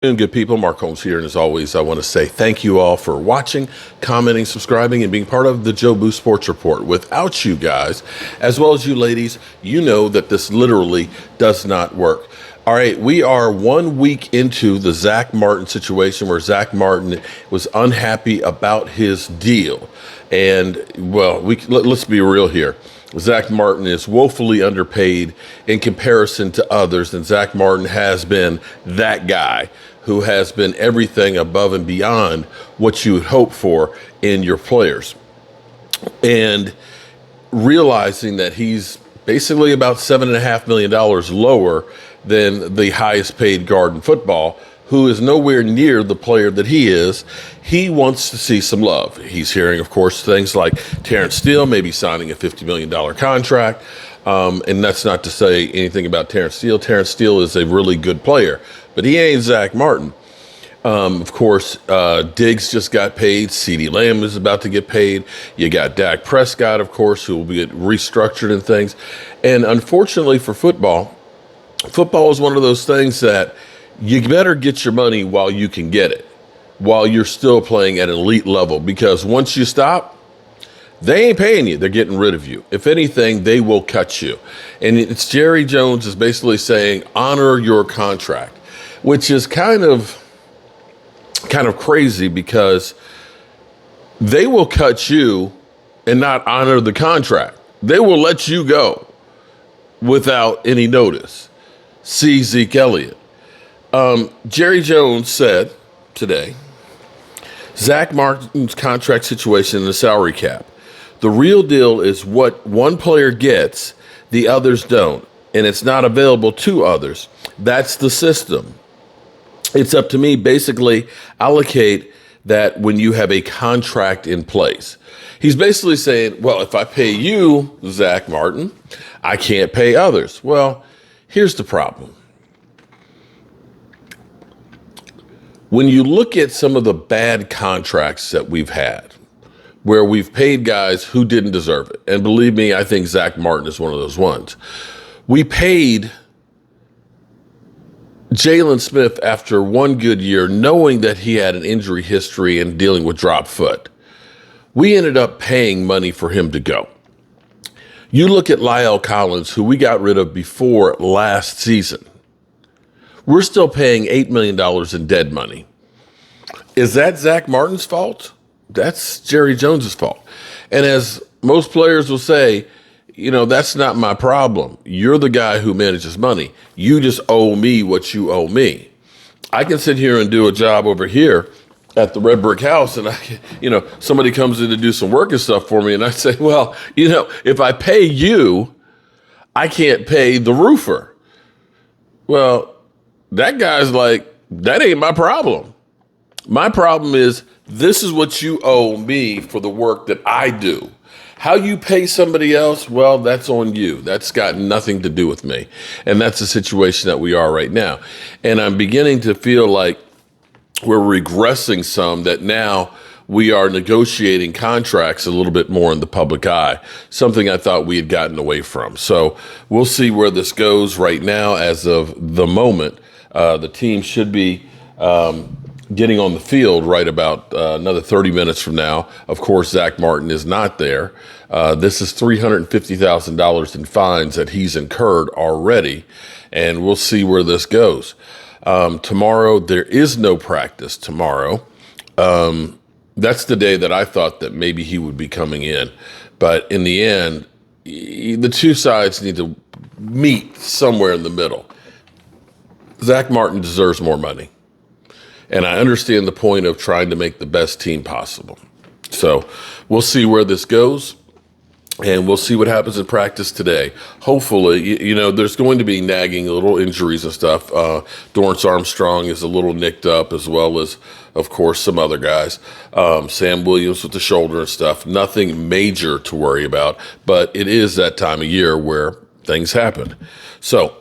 And good people, Mark Holmes here, and as always, I want to say thank you all for watching, commenting, subscribing, and being part of the Joe Boo Sports Report. Without you guys, as well as you ladies, you know that this literally does not work. All right, we are 1 week into the Zack Martin situation where Zack Martin was unhappy about his deal. And, well, let's be real here. Zack Martin is woefully underpaid in comparison to others, and Zack Martin has been that guy who has been everything above and beyond what you would hope for in your players. And realizing that he's basically about $7.5 million lower than the highest paid guard in football, who is nowhere near the player that he is, he wants to see some love. He's hearing, of course, things like Terrence Steele maybe signing a $50 million contract. And that's not to say anything about Terrence Steele. Terrence Steele is a really good player, but he ain't Zack Martin. Of course, Diggs just got paid. CeeDee Lamb is about to get paid. You got Dak Prescott, of course, who will get restructured and things. And unfortunately for football is one of those things that you better get your money while you can get it, while you're still playing at an elite level, because once you stop, they ain't paying you. They're getting rid of you. If anything, they will cut you. And it's Jerry Jones is basically saying, honor your contract, which is kind of crazy because they will cut you and not honor the contract. They will let you go without any notice. See Zeke Elliott. Jerry Jones said today, Zack Martin's contract situation and the salary cap. The real deal is what one player gets, the others don't, and it's not available to others. That's the system. It's up to me, basically, allocate that when you have a contract in place. He's basically saying, well, if I pay you, Zack Martin, I can't pay others. Well, here's the problem. When you look at some of the bad contracts that we've had, where we've paid guys who didn't deserve it, and believe me, I think Zack Martin is one of those ones. We paid Jalen Smith after one good year, knowing that he had an injury history and dealing with drop foot. We ended up paying money for him to go. You look at Lyle Collins, who we got rid of before last season. We're still paying $8 million in dead money. Is that Zack Martin's fault? That's Jerry Jones's fault. And as most players will say, you know, that's not my problem. You're the guy who manages money. You just owe me what you owe me. I can sit here and do a job over here at the Red Brick House, and somebody comes in to do some work and stuff for me, and I say, well, if I pay you, I can't pay the roofer. Well, that guy's like, that ain't my problem. My problem is, this is what you owe me for the work that I do. How you pay somebody else, well, that's on you. That's got nothing to do with me. And that's the situation that we are right now. And I'm beginning to feel like we're regressing some, that now we are negotiating contracts a little bit more in the public eye, something I thought we had gotten away from. So we'll see where this goes right now. As of the moment, the team should be getting on the field right about another 30 minutes from now. Of course, Zack Martin is not there. This is $350,000 in fines that he's incurred already, and we'll see where this goes. Tomorrow, there is no practice tomorrow. That's the day that I thought that maybe he would be coming in. But in the end, the two sides need to meet somewhere in the middle. Zack Martin deserves more money. And I understand the point of trying to make the best team possible. So we'll see where this goes, and we'll see what happens in practice today. Hopefully, there's going to be nagging little injuries and stuff. Dorrance Armstrong is a little nicked up, as well as, of course, some other guys. Sam Williams with the shoulder and stuff. Nothing major to worry about, but it is that time of year where things happen. So